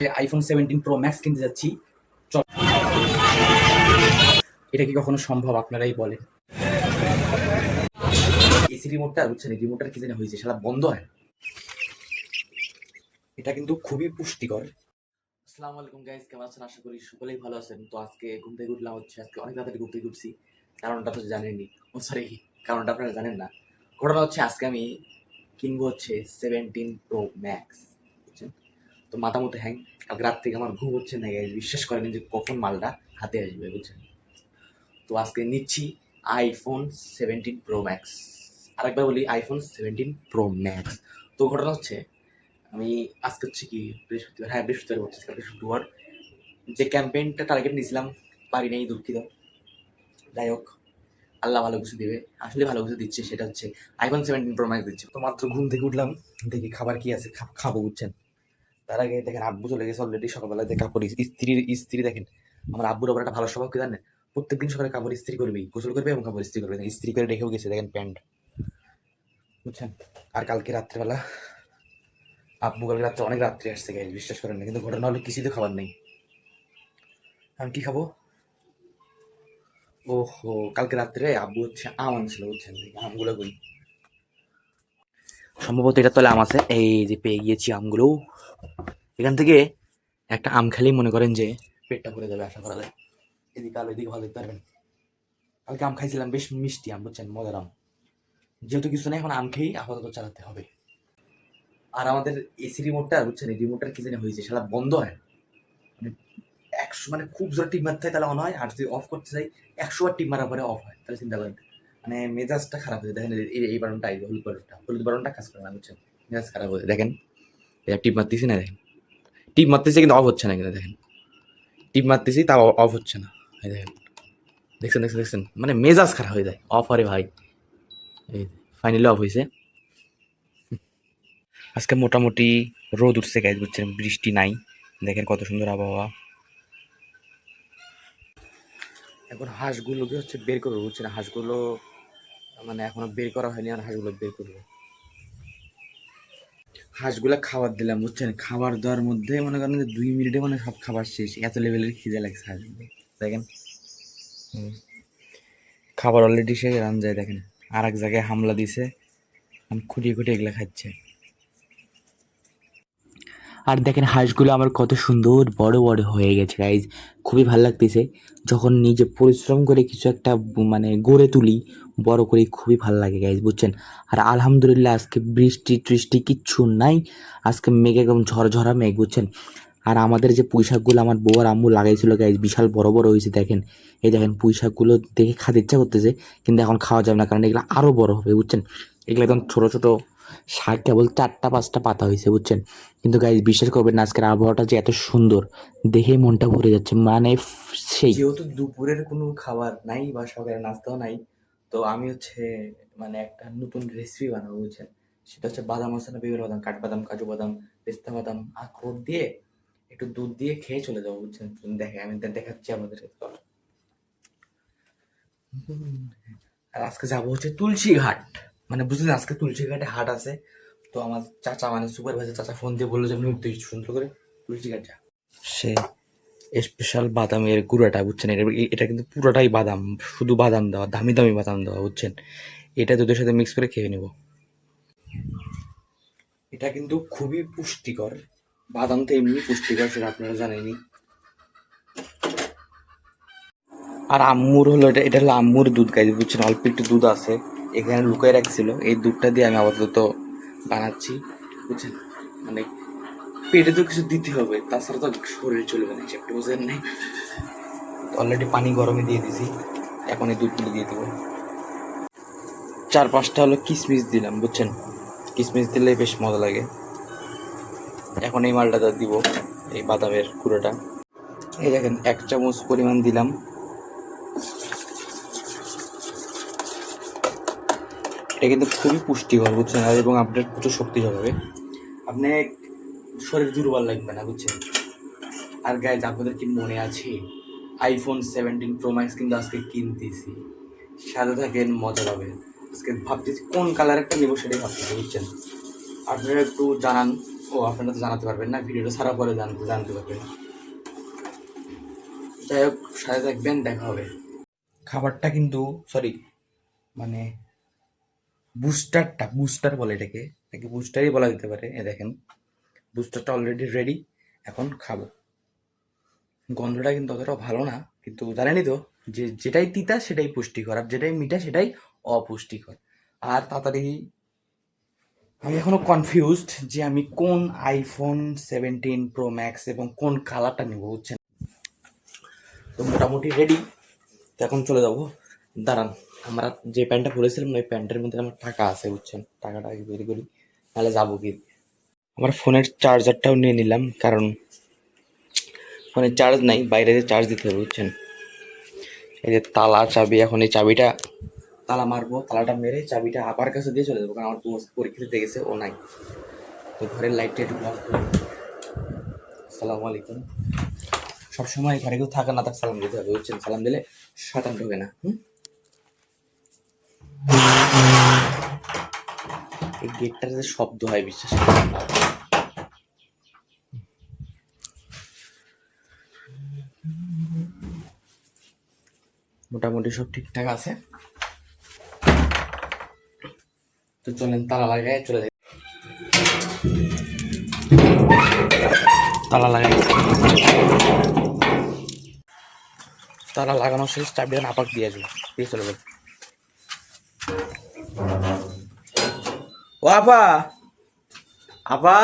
IPhone 17 pro max কিনতে যাচ্ছি। চল, এটা কি কখনো সম্ভব? আপনারাই বলেন। এসি রিমোটটা বুঝছেন, এই রিমোটটার কি জানি হয়েছে, সারা বন্ধ হয়। এটা কিন্তু খুবই পুষ্টিকর। আসসালামু আলাইকুম গাইস, কেমন আছেন? আশা করি সকলেই ভালো আছেন। তো আজকে ঘুম থেকে উঠলাম হচ্ছে, আজকে অনেক তাড়াতাড়ি ঘুম থেকে উঠছি। কারণটা তো জানেনই, ও সরি, কারণটা আপনারা জানেন না। ঘটনা হচ্ছে আজকে আমি কিনবো হচ্ছে 17 প্রো ম্যাক্স, বুঝছেন। তো মাথা মতো হ্যাং, কালকে রাত থেকে আমার ঘুম হচ্ছে না গাইস, বিশ্বাস করেন যে কখন মালটা হাতে আসবে, বুঝছেন। তো আজকে নিচ্ছি আইফোন 17 প্রো ম্যাক্স। আরেকবার বলি, আইফোন 17 প্রো ম্যাক্স। তো ঘটনা হচ্ছে আমি আজকে হচ্ছে কি বৃহস্পতিবার, হ্যাঁ বৃহস্পতিবার হচ্ছে, কালকে শুক্রবার। যে ক্যাম্পেইনটা টার্গেট নিয়েছিলাম পারি নাই, দুঃখিত। যাই হোক, আল্লাহ ভালো কিছু দেবে, আসলে ভালো কিছু দিচ্ছে, সেটা হচ্ছে আইফোন 17 প্রো ম্যাক্স দিচ্ছে। তো মাত্র ঘুম থেকে উঠলাম, দেখি খাবার কি আছে, খাবো, বুঝছেন। তার আগে দেখেন আব্বু চলে গেছে অলরেডি। সকালবেলা দেখে কাপড় ইস্ত্রি দেখেন। আমার আব্বুর আবার একটা ভালো স্বভাব কি জানেন, প্রত্যেকদিন সকালে কাপড় ইস্ত্রি করবেই, গোসল করবে এবং কাপড় ইস্ত্রি করবে। ইস্ত্রি করে রেখেও গেছে দেখেন প্যান্ট, বুঝছেন। আর কালকে রাত্রেবেলা আব্বু কালকে রাত্রে অনেক রাত্রে আসছে গাইজ, বিশ্বাস করেন না। কিন্তু ঘটনা হলো কিছুই তো খাবার নেই। আমি কি খাবো? ওহো, কালকে রাত্রে আব্বু হচ্ছে আম আনছিল, বুঝছেন। আমগুলো কই, সম্ভবত এটা তলে আম আছে। এই যে পেয়ে গিয়েছি আমগুলো। এখান থেকে একটা আম খেলেই মনে করেন যে পেটটা ভরে যাবে, আশা করা যায়। এদিকে আলো, এদিকে ভালো দেখতে পারবেন। কালকে আম খাইছিলাম, বেশ মিষ্টি আম, বুঝছেন, মজার আম। যেহেতু কিছু নেই, এখন আম খেয়েই আপাতত চালাতে হবে। আর আমাদের এসি রিমোটটা বুঝছেন, এই রিমোটটার কি জানি হয়েছে, সারা বন্ধ হয়। মানে 100, মানে খুব জোরে টিপ মারতে হয় তাহলে অন হয়, আর যদি অফ করতে চাই 100 বার টিপ মারার পরে অফ হয়। তাহলে চিন্তা করেন, মানে মেজাজটা খারাপ হয়ে যায়। দেখেন এই বাটনটা, এই হলুদ বাটনটা কাজ করে না, বুঝছেন। মেজাজ খারাপ হয়ে যায়। দেখেন টিপ মারতেছি না, দেখেন টিপ মারতেছি কিন্তু অফ হচ্ছে না, কিন্তু দেখেন টিপ মারতেছি তাও অফ হচ্ছে না। এই দেখেন, দেখছেন, মানে মেজাজ খারাপ হয়ে যায়। অফ হরে ভাই, এই ফাইনালি অফ হয়েছে। আজকে মোটামুটি রোদ উঠছে গাইজ, বুঝছেন, বৃষ্টি নাই। দেখেন কত সুন্দর আবহাওয়া। এখন হাঁসগুলোকে হচ্ছে বের করবো, বুঝছেন। হাঁসগুলো মানে এখনো বের করা হয়নি, আর হাঁসগুলো বের করবো। হাঁসগুলা খাবার দিলাম, বুঝছেন। খাবার দেওয়ার মধ্যে মনে করেন যে 2 মিনিটে মানে সব খাবার শেষ, এত লেভেলের খিদে লাগছে হাঁসগুলো। দেখেন খাবার অলরেডি শেষ, রান যায় দেখেন। আর এক জায়গায় হামলা দিছে, খুঁটিয়ে খুঁটিয়ে এগুলা খাচ্ছে। আর দেখেন হাঁসগুলো আমার কত সুন্দর বড় বড় হয়ে গেছে গাইজ, খুবই ভালো লাগতেছে। যখন নিজে পরিশ্রম করে কিছু একটা মানে গড়ে তুলি, বড় করে, খুবই ভালো লাগে গাইজ, বুঝছেন। আর আলহামদুলিল্লাহ আজকে বৃষ্টি টৃষ্টি কিচ্ছু নাই। আজকে মেঘ একদম ঝরঝরা মেঘ, বুঝছেন। আর আমাদের যে পুঁই শাকগুলো আমার বউ আর আম্মু লাগাইছিল গাইজ, বিশাল বড় বড় হয়েছে দেখেন। এই দেখেন পুঁই শাকগুলো দেখে খেতে ইচ্ছা করতেছে, কিন্তু এখন খাওয়া যাবে না, কারণ এগুলো আরও বড় হবে, বুঝছেন। এগুলো একদম ছোটো ছোটো শাক, কেবল 4টা 5টা পাতা হয়েছে, বুঝছেন। কিন্তু গাইজ বিশ্বাস করবেন না, আজকের আবহাওয়াটা যে এত সুন্দর, দেখে মনটা ভরে যাচ্ছে, মানে সেই। যেহেতু দুপুরের কোনো খাবার নাই বা সকালের নাস্তাও নাই, তো আমি হচ্ছে মানে একটা নতুন রেসিপি বানাবো, বুঝছেন। সেটা হচ্ছে বাদাম আছে না, বিভিন্ন বাদাম, কাঠবাদাম, কাজু বাদাম, পেস্তা বাদাম, আখরোট দিয়ে একটু দুধ দিয়ে খেয়ে চলে যাবো, বুঝছেন। দেখে আমি দেখাচ্ছি আমাদের। আর আজকে যাবো হচ্ছে তুলসী ঘাট, মানে বুঝলেন, আজকে তুলসী ঘাটে হাট আছে। তো আমার চাচা, মানে সুপারভাইজার চাচা, ফোন দিয়ে বললো যে আপনি উঠতে সুন্দর করে তুলসী ঘাট যা। সে স্পেশাল বাদামের গুঁড়াটা, বুঝছেন, এটা কিন্তু পুরোটাই বাদাম, শুধু বাদাম দেওয়া, দামি দামি বাদাম দেওয়া, বুঝছেন। এটা দুধের সাথে মিক্স করে খেয়ে নেব। এটা কিন্তু খুবই পুষ্টিকর। বাদাম তো এমনি পুষ্টিকর, সেটা আপনারা জানেনই। আর আম্মুর হলো এটা, এটা হলো আম্মুর দুধ গাইজ, বুঝছেন। অল্প একটু দুধ আছে, এখানে লুকায় রাখছিল। এই দুধটা দিয়ে আমি আপাতত বানাচ্ছি, বুঝছেন। মানে পেটে তো কিছু দিতে হবে, তাছাড়া তো শরীর চলবে না, একটু বুঝেন নাই। অলরেডি পানি গরমে দিয়ে দিছি, এখন এই দুধগুলো দিয়ে দেবো। 4-5টা হলো কিশমিশ দিলাম, বুঝছেন। কিশমিশ দিলে বেশ মজা লাগে। এখন এই মালটা দিব, এই বাদামের গুঁড়োটা। এই দেখেন 1 চামচ পরিমাণ দিলাম। এটা কিন্তু খুবই পুষ্টিকর, বুঝছেন। আর এবং আপনার প্রচুর শক্তি হবে, আপনি শরীর দুর্বল লাগবে না, বুঝছেন। আর গাইজ, আপনাদের কি মনে আছে আইফোন 17 প্রো ম্যাক্স কিন্তু আজকে কিনতেছি। সাথে থাকেন, মজা পাবে। আজকে ভাবতেছি কোন কালার একটা নেবো, সেটাই ভাবতেছি, বুঝছেন। আপনারা একটু জানান ও আপনারা তো জানাতে পারবেন না, ভিডিওটা ছাড়া পরে জানতে পারবেন। যাই হোক, সাথে থাকবেন, দেখা হবে। খাবারটা কিন্তু সরি মানে বুস্টার বলে এটাকে বুস্টারই বলা যেতে পারে। এ দেখেন, বুস্টারটা অলরেডি রেডি, এখন খাবো। গন্ধটা কিন্তু অতটাও ভালো না, কিন্তু জানেনই তো যে যেটাই তিতা সেটাই পুষ্টিকর, আর যেটাই মিঠা সেটাই অপুষ্টিকর। আর তাড়াতাড়ি, আমি এখনো কনফিউজড যে আমি কোন আইফোন 17 প্রো ম্যাক্স এবং কোন কালারটা নেবো, বুঝছেন। তো মোটামুটি রেডি, তো এখন চলে যাবো। দাঁড়ান, আমরা যে প্যান্টটা পরেছিলাম ওই প্যান্টের মধ্যে আমার টাকা আছে, বুঝছেন, টাকাটা আগে বের করি, তাহলে যাবো কি। আমার ফোনের চার্জারটাও নিয়ে নিলাম, কারণ ফোনের চার্জ নাই, বাইরে চার্জ দিতে হবে, বুঝছেন। এই যে তালা চাবি, এখন এই চাবিটা তালা মারবো, তালাটা মেরে চাবিটা আপার কাছে দিয়ে চলে যাবো, কারণ আমার পরীক্ষা দিতে গেছে, ও নাই। তো ঘরের লাইটটা একটু অফ করি। আসসালামু আলাইকুম। সবসময় ঘরে কেউ থাকে না, তার সালাম দিতে হবে, বুঝছেন। সালাম দিলে শয়তান ঢোকে না। এই গেটটার যে শব্দ হয়, বিশ্বাস করুন। মোটামুটি সব ঠিকঠাক আছে, তো চলেন তালা লাগাই চলে যাই। তালা লাগাই, তালা লাগানো শেষ, চাবিটা নাপাক দিয়ে আসবো, দিয়ে চলে যাবো। ও আপা, আপা।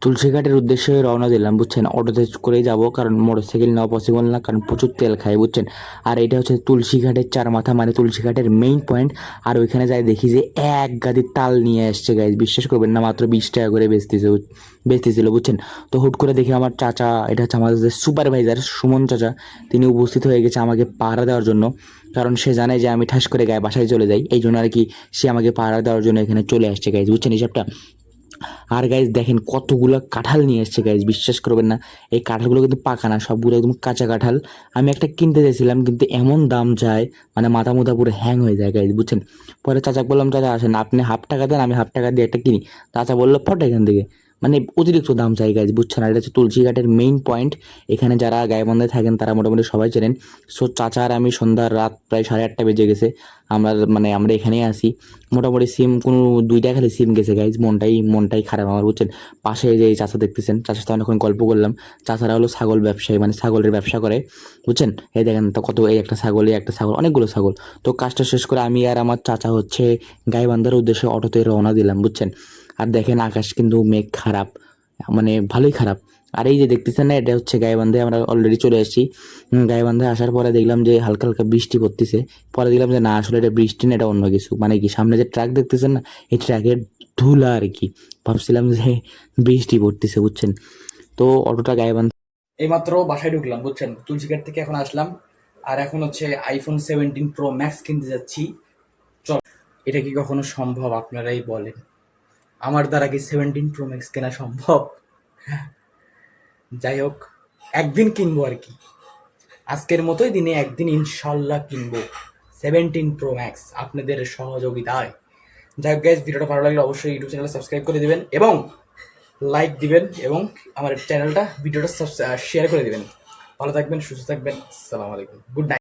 তুলসীঘাটের উদ্দেশ্যে রওনা দিলাম, বুঝছেন। অটোতে করেই যাব, কারণ মোটরসাইকেল নেওয়া পসিবল না, কারণ প্রচুর তেল খায়, বুঝছেন। আর এটা হচ্ছে তুলসীঘাটের চার মাথা, মানে তুলসীঘাটের মেইন পয়েন্ট। আর ওইখানে যাই দেখি যে এক গাদি তাল নিয়ে আসছে গাইজ, বিশ্বাস করবেন না, মাত্র 20 টাকা করে বেচতেছিল, বুঝছেন। তো হুট করে দেখি আমার চাচা, এটা হচ্ছে আমাদের সুপারভাইজার সুমন চাচা, তিনি উপস্থিত হয়ে গেছে আমাকে পাহারা দেওয়ার জন্য, কারণ সে জানে যে আমি ঠাস করে বাসায় চলে যাই, এই জন্য আর কি সে আমাকে পাহারা দেওয়ার জন্য এখানে চলে আসছে গাইজ, বুঝছেন হিসাবটা। আর গাইজ দেখেন কতগুলো কাঁঠাল নিয়ে এসছে গাইজ, বিশ্বাস করবেন না, এই কাঁঠালগুলো কিন্তু পাকা না, সবগুলো একদম কাঁচা কাঁঠাল। আমি একটা কিনতে চাইছিলাম, কিন্তু এমন দাম যায়, মানে মাথা মুথা পুরো হ্যাং হয়ে যায় গাইজ, বুঝছেন। পরে চাচা বললাম, চাচা আসেন, আপনি হাফ টাকা দেন, আমি হাফ টাকা দিয়ে একটা কিনি। চাচা বললো ফট এখান থেকে, মানে অতিরিক্ত দাম চাই গাইজ, বুঝছেন। আর এটা হচ্ছে তুলসীঘাটের মেইন পয়েন্ট, এখানে যারা গাইবান্ধায় থাকেন তারা মোটামুটি সবাই চেনেন। সো চাচা আর আমি সন্ধ্যার রাত প্রায় 8:30 বেজে গেছে, আমরা এখানেই আসি। মোটামুটি সিম কোনো 2টা খালি সিম গেছে গাইজ, মনটাই খারাপ আমার, বুঝছেন। পাশে যে এই চাচা দেখতেছেন, চাচার সাথে অনেকক্ষণ গল্প করলাম। চাচারা হলো ছাগল ব্যবসায়ী, মানে ছাগলের ব্যবসা করে, বুঝছেন। এই দেখেন তো কত, এই একটা ছাগল, এই একটা ছাগল, অনেকগুলো ছাগল। তো কাজটা শেষ করে আমি আর আমার চাচা হচ্ছে গাইবান্ধার উদ্দেশ্যে অটোতে রওনা দিলাম, বুঝছেন। আর দেখেন আকাশ কিন্তু মেঘ খারাপ, মানে ভালোই খারাপ। আর এই যে দেখতেছেন না, এটা হচ্ছে গাইবান্ধায় আমরা অলরেডি চলে এসেছি। গাইবান্ধায় আসার পরে দেখলাম যে হালকা হালকা বৃষ্টি পড়তেছে, পরে দেখলাম যে না, আসলে এটা বৃষ্টি না, এটা অন্য কিছু, মানে কি সামনে যে ট্রাক দেখতেছেন না, এই ট্রাকের ধুলা আর কি, ভাবছিলাম যে বৃষ্টি পড়তেছে, বুঝছেন। তো অটোটা গাইবান্ধা, এইমাত্র বাসায় ঢুকলাম, বুঝছেন, তুলসীঘাট থেকে এখন আসলাম। আর এখন হচ্ছে আইফোন 17 প্রো ম্যাক্স কিনতে যাচ্ছি। চল, এটা কি কখনো সম্ভব আপনারাই বলেন, আমার দ্বারা কি 17 প্রো ম্যাক্স কেনা সম্ভব? যাই হোক, একদিন কিনবো আর কি, আজকের মতোই দিনে একদিন ইনশাল্লাহ কিনবো 17 প্রো ম্যাক্স আপনাদের সহযোগিতায়। যাই হোক গাইজ, ভিডিওটা ভালো লাগলে অবশ্যই ইউটিউব চ্যানেলে সাবস্ক্রাইব করে দিবেন এবং লাইক দিবেন, এবং আমার চ্যানেলটা ভিডিওটা শেয়ার করে দিবেন। ভালো থাকবেন, সুস্থ থাকবেন, আসসালামু আলাইকুম, গুড নাইট।